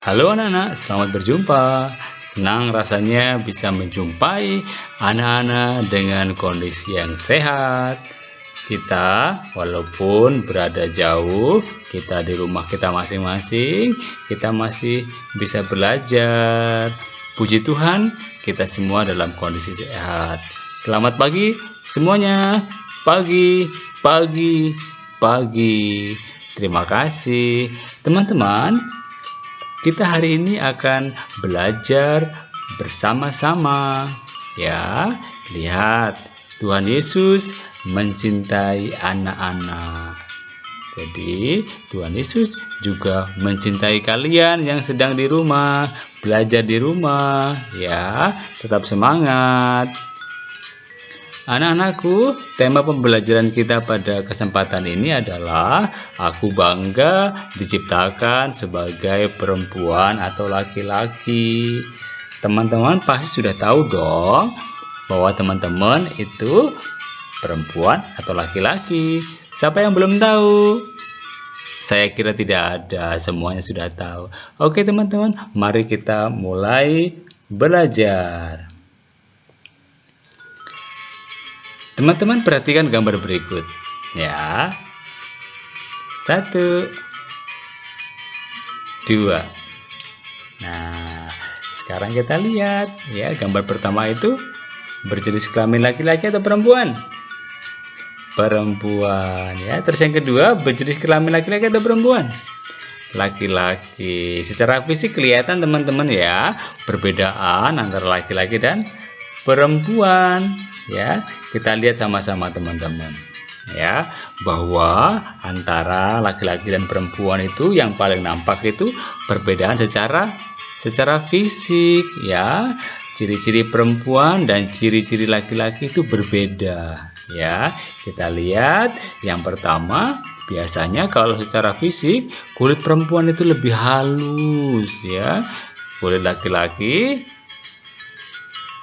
Halo anak-anak, selamat berjumpa. Senang rasanya bisa menjumpai anak-anak dengan kondisi yang sehat. Kita, walaupun berada jauh, kita di rumah kita masing-masing, kita masih bisa belajar. Puji Tuhan, kita semua dalam kondisi sehat. Selamat pagi semuanya. Pagi, pagi, pagi. Terima kasih, teman-teman. Kita hari ini akan belajar bersama-sama. Ya, lihat, Tuhan Yesus mencintai anak-anak. Jadi, Tuhan Yesus juga mencintai kalian yang sedang di rumah, belajar di rumah. Ya, tetap semangat. Anak-anakku, tema pembelajaran kita pada kesempatan ini adalah aku bangga diciptakan sebagai perempuan atau laki-laki. Teman-teman pasti sudah tahu dong bahwa teman-teman itu perempuan atau laki-laki. Siapa yang belum tahu? Saya kira tidak ada, semuanya sudah tahu. Oke teman-teman, mari kita mulai belajar. Teman-teman perhatikan gambar berikut. Ya. 1, 2. Nah, sekarang kita lihat ya, gambar pertama itu berjenis kelamin laki-laki atau perempuan? Perempuan ya. Terus yang kedua berjenis kelamin laki-laki atau perempuan? Laki-laki. Secara fisik kelihatan teman-teman ya, perbedaan antara laki-laki dan perempuan. Ya, kita lihat sama-sama teman-teman. Ya, bahwa antara laki-laki dan perempuan itu yang paling nampak itu perbedaan secara fisik ya. Ciri-ciri perempuan dan ciri-ciri laki-laki itu berbeda ya. Kita lihat yang pertama, biasanya kalau secara fisik kulit perempuan itu lebih halus ya. Kulit laki-laki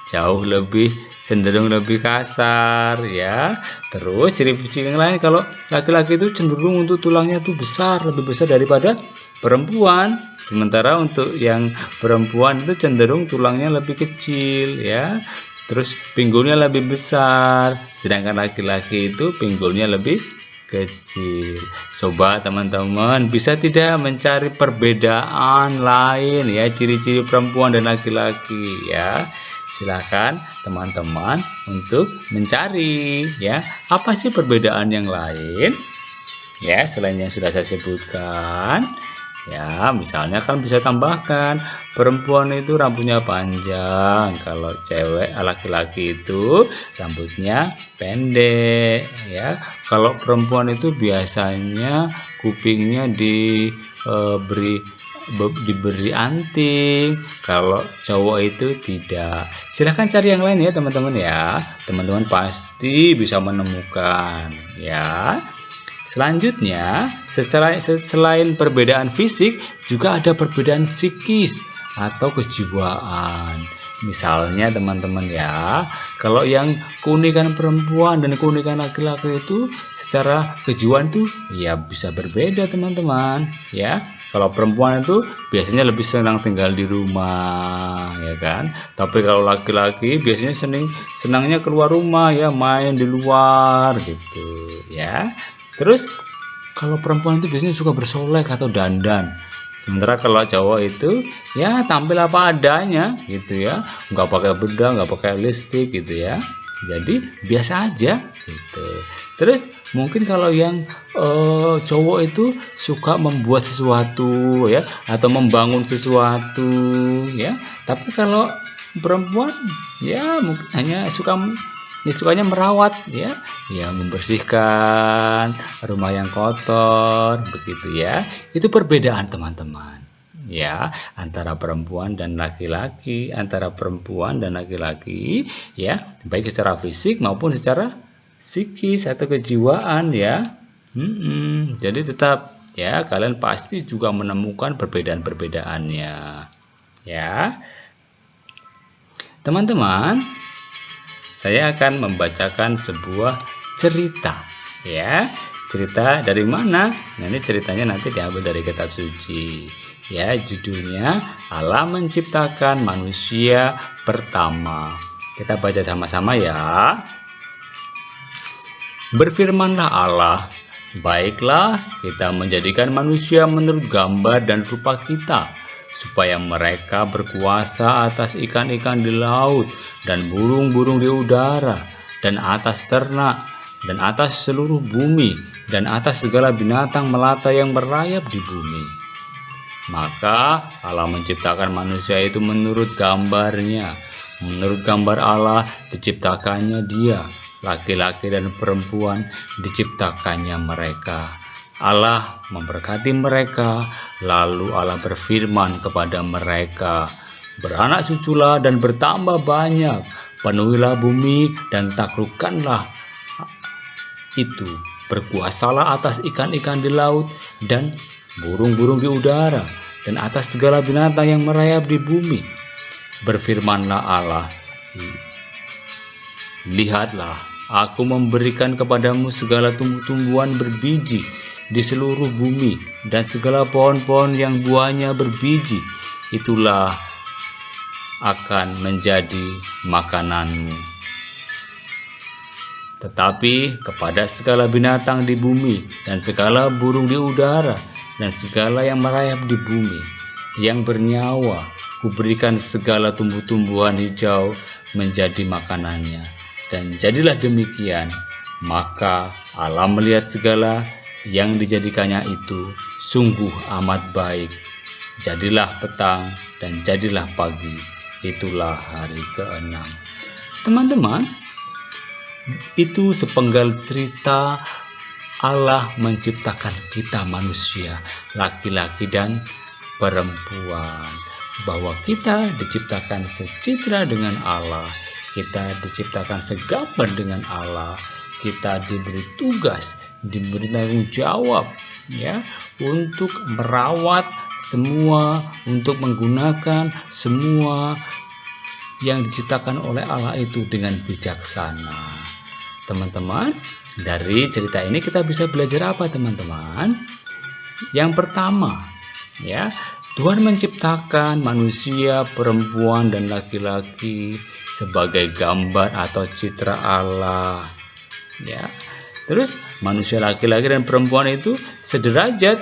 jauh lebih cenderung lebih kasar ya. Terus ciri fisik yang lain, kalau laki-laki itu cenderung untuk tulangnya tuh besar, lebih besar daripada perempuan. Sementara untuk yang perempuan itu cenderung tulangnya lebih kecil ya. Terus pinggulnya lebih besar, sedangkan laki-laki itu pinggulnya lebih kecil. Coba teman-teman bisa tidak mencari perbedaan lain ya, ciri-ciri perempuan dan laki-laki ya. Silakan teman-teman untuk mencari ya, apa sih perbedaan yang lain ya selain yang sudah saya sebutkan. Ya, misalnya kan bisa tambahkan perempuan itu rambutnya panjang, kalau cewek laki-laki itu rambutnya pendek ya. Kalau perempuan itu biasanya kupingnya diberi anting, kalau cowok itu tidak. Silahkan cari yang lain ya teman-teman ya. Teman-teman pasti bisa menemukan ya. Selanjutnya, selain perbedaan fisik, juga ada perbedaan psikis atau kejiwaan. Misalnya teman-teman ya, kalau yang keunikan perempuan dan keunikan laki-laki itu secara kejiwaan tuh ya bisa berbeda teman-teman ya. Kalau perempuan itu biasanya lebih senang tinggal di rumah ya kan. Tapi kalau laki-laki biasanya senangnya keluar rumah ya, main di luar gitu ya. Terus kalau perempuan itu biasanya suka bersolek atau dandan. Sementara kalau cowok itu ya tampil apa adanya gitu ya. Nggak pakai bedak, nggak pakai lipstik gitu ya. Jadi biasa aja gitu. Terus mungkin kalau yang cowok itu suka membuat sesuatu ya, atau membangun sesuatu ya. Tapi kalau perempuan ya mungkin hanya sukanya merawat ya, membersihkan rumah yang kotor begitu ya. Itu perbedaan teman-teman ya, antara perempuan dan laki-laki, ya, baik secara fisik maupun secara psikis atau kejiwaan ya. Jadi tetap ya, kalian pasti juga menemukan perbedaan-perbedaannya ya. Teman-teman, saya akan membacakan sebuah cerita ya. Cerita dari mana? Nah, ini ceritanya nanti diambil dari kitab suci Ya, judulnya Allah menciptakan manusia pertama. Kita baca sama-sama ya. Berfirmanlah Allah, baiklah kita menjadikan manusia menurut gambar dan rupa kita, supaya mereka berkuasa atas ikan-ikan di laut dan burung-burung di udara, dan atas ternak, dan atas seluruh bumi, dan atas segala binatang melata yang merayap di bumi. Maka Allah menciptakan manusia itu menurut gambarnya. Menurut gambar Allah diciptakannya dia, laki-laki dan perempuan diciptakannya mereka. Allah memberkati mereka, lalu Allah berfirman kepada mereka, beranak cuculah dan bertambah banyak, penuhilah bumi dan taklukkanlah itu, berkuasalah atas ikan-ikan di laut dan burung-burung di udara, dan atas segala binatang yang merayap di bumi. Berfirmanlah Allah, lihatlah, aku memberikan kepadamu segala tumbuh-tumbuhan berbiji di seluruh bumi, dan segala pohon-pohon yang buahnya berbiji, itulah akan menjadi makananmu. Tetapi kepada segala binatang di bumi, dan segala burung di udara, dan segala yang merayap di bumi, yang bernyawa, kuberikan segala tumbuh-tumbuhan hijau menjadi makanannya. Dan jadilah demikian. Maka Allah melihat segala yang dijadikannya itu sungguh amat baik. Jadilah petang dan jadilah pagi. Itulah hari ke-6. Teman-teman, itu sepenggal cerita Allah menciptakan kita manusia, laki-laki dan perempuan, bahwa kita diciptakan secitra dengan Allah, kita diciptakan segambar dengan Allah, kita diberi tugas, diberi tanggung jawab ya, untuk merawat semua, untuk menggunakan semua yang diciptakan oleh Allah itu dengan bijaksana. Teman-teman, dari cerita ini kita bisa belajar apa, teman-teman? Yang pertama, ya, Tuhan menciptakan manusia, perempuan dan laki-laki sebagai gambar atau citra Allah. Ya. Terus manusia laki-laki dan perempuan itu sederajat,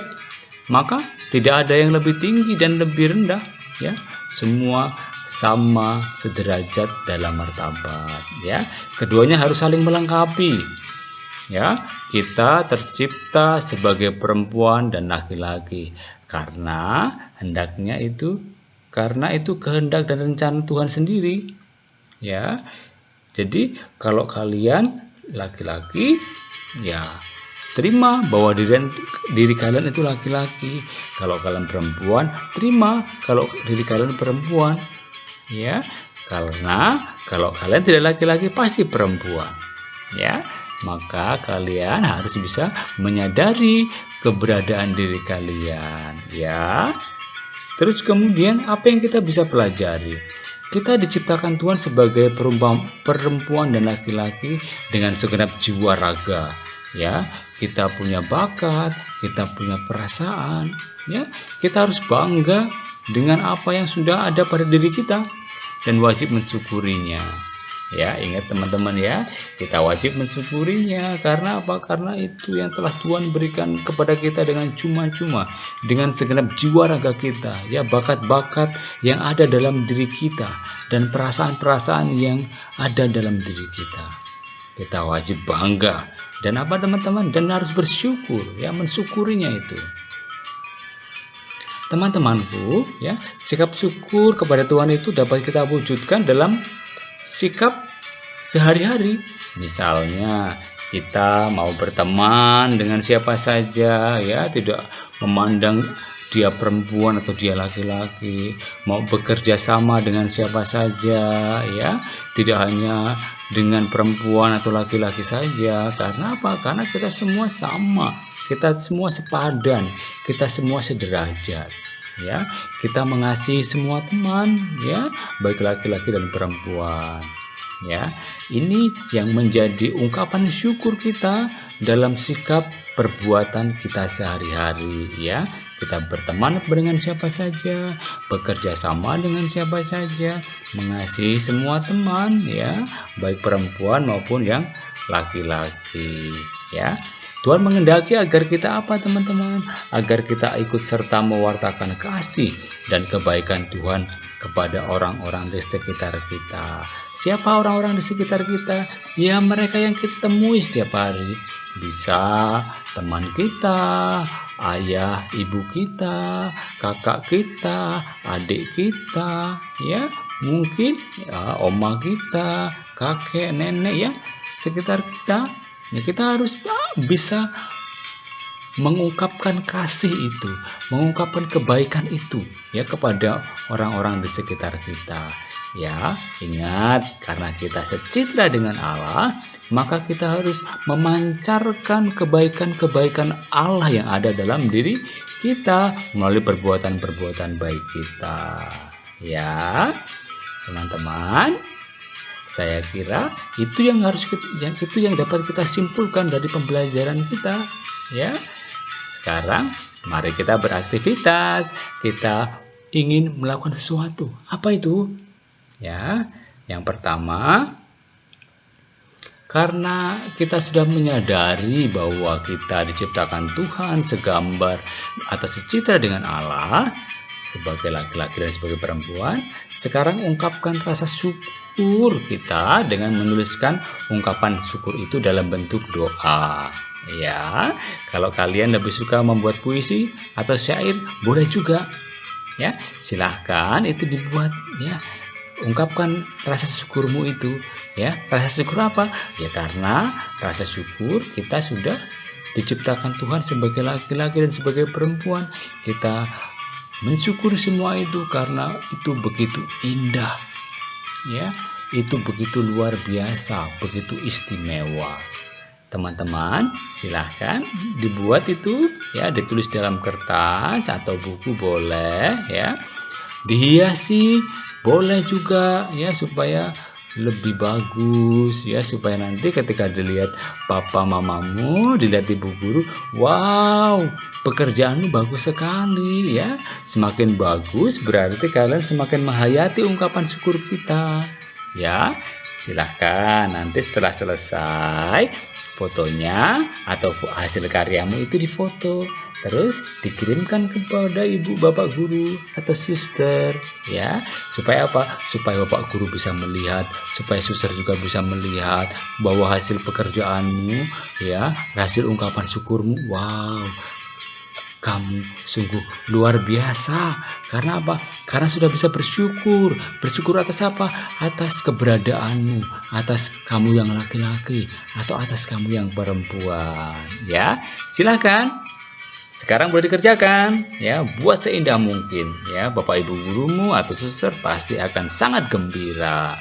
maka tidak ada yang lebih tinggi dan lebih rendah, ya. Semua sama sederajat dalam martabat, ya. Keduanya harus saling melengkapi. Ya, kita tercipta sebagai perempuan dan laki-laki karena itu kehendak dan rencana Tuhan sendiri. Ya. Jadi kalau kalian laki-laki, ya terima bahwa diri kalian itu laki-laki. Kalau kalian perempuan, terima kalau diri kalian perempuan. Ya, karena kalau kalian tidak laki-laki pasti perempuan. Ya, maka kalian harus bisa menyadari keberadaan diri kalian. Ya. Terus kemudian apa yang kita bisa pelajari? Kita diciptakan Tuhan sebagai perempuan dan laki-laki dengan segenap jiwa raga. Ya, kita punya bakat, kita punya perasaan. Ya, kita harus bangga dengan apa yang sudah ada pada diri kita dan wajib mensyukurinya. Ya, ingat teman-teman ya, kita wajib mensyukurinya. Karena apa? Karena itu yang telah Tuhan berikan kepada kita dengan cuma-cuma, dengan segenap jiwa raga kita, ya, bakat-bakat yang ada dalam diri kita dan perasaan-perasaan yang ada dalam diri kita. Kita wajib bangga dan apa teman-teman? Dan harus bersyukur, ya, mensyukurinya itu. Teman-temanku, ya, sikap syukur kepada Tuhan itu dapat kita wujudkan dalam sikap sehari-hari. Misalnya kita mau berteman dengan siapa saja, ya, tidak memandang dia perempuan atau dia laki-laki, mau bekerja sama dengan siapa saja, ya, tidak hanya dengan perempuan atau laki-laki saja. Karena apa? Karena kita semua sama, kita semua sepadan, kita semua sederajat. Ya, kita mengasihi semua teman, ya, baik laki-laki dan perempuan. Ya, ini yang menjadi ungkapan syukur kita dalam sikap perbuatan kita sehari-hari, ya. kita berteman dengan siapa saja, bekerja sama dengan siapa saja, mengasihi semua teman ya, baik perempuan maupun yang laki-laki ya. Tuhan mengendaki agar kita apa teman-teman? Agar kita ikut serta mewartakan kasih dan kebaikan Tuhan kepada orang-orang di sekitar kita. Siapa orang-orang di sekitar kita? Ya mereka yang kita temui setiap hari. Bisa teman kita, ayah, ibu kita, kakak kita, adik kita, ya mungkin ya, oma kita, kakek, nenek ya sekitar kita. Ya, kita harus bisa mengungkapkan kasih itu, mengungkapkan kebaikan itu ya kepada orang-orang di sekitar kita. Ya, ingat karena kita secitra dengan Allah, maka kita harus memancarkan kebaikan-kebaikan Allah yang ada dalam diri kita melalui perbuatan-perbuatan baik kita. Ya, teman-teman. Saya kira itu yang dapat kita simpulkan dari pembelajaran kita, ya. Sekarang mari kita beraktivitas. Kita ingin melakukan sesuatu. Apa itu? Ya, yang pertama, karena kita sudah menyadari bahwa kita diciptakan Tuhan segambar atau secitra dengan Allah, sebagai laki-laki dan sebagai perempuan, sekarang ungkapkan rasa syukur kita dengan menuliskan ungkapan syukur itu dalam bentuk doa. Ya, kalau kalian lebih suka membuat puisi atau syair, boleh juga. Ya, silahkan itu dibuat. Ya, ungkapkan rasa syukurmu itu. Ya, rasa syukur apa? Ya karena rasa syukur kita sudah diciptakan Tuhan sebagai laki-laki dan sebagai perempuan. Kita mensyukuri semua itu karena itu begitu indah, ya, itu begitu luar biasa, begitu istimewa. Teman-teman, silahkan dibuat itu, ya, ditulis dalam kertas atau buku boleh, ya, dihiasi boleh juga, ya, supaya lebih bagus ya, supaya nanti ketika dilihat papa mamamu, dilihat ibu guru, wow, pekerjaanmu bagus sekali ya. Semakin bagus berarti kalian semakin menghayati ungkapan syukur kita. Ya, silahkan nanti setelah selesai fotonya atau hasil karyamu itu difoto. Terus dikirimkan kepada ibu bapak guru atau suster ya, supaya apa? Supaya bapak guru bisa melihat, supaya suster juga bisa melihat bahwa hasil pekerjaanmu ya, hasil ungkapan syukurmu, wow, kamu sungguh luar biasa. Karena apa? Karena sudah bisa bersyukur. Bersyukur atas apa? Atas keberadaanmu, atas kamu yang laki-laki atau atas kamu yang perempuan ya. Silakan sekarang boleh dikerjakan ya, buat seindah mungkin ya. Bapak ibu gurumu atau suster pasti akan sangat gembira.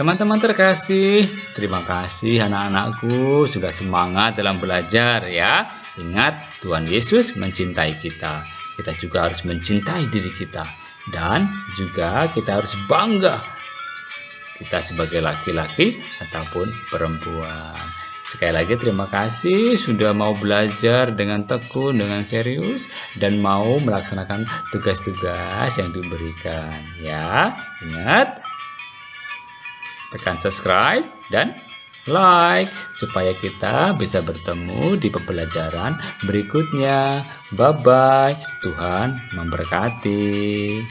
Teman-teman terkasih, terima kasih anak-anakku sudah semangat dalam belajar ya. Ingat, Tuhan Yesus mencintai kita. Kita juga harus mencintai diri kita. Dan juga kita harus bangga kita sebagai laki-laki ataupun perempuan. Sekali lagi terima kasih sudah mau belajar dengan tekun, dengan serius, dan mau melaksanakan tugas-tugas yang diberikan ya. Ingat, tekan subscribe dan like supaya kita bisa bertemu di pembelajaran berikutnya. Bye bye. Tuhan memberkati.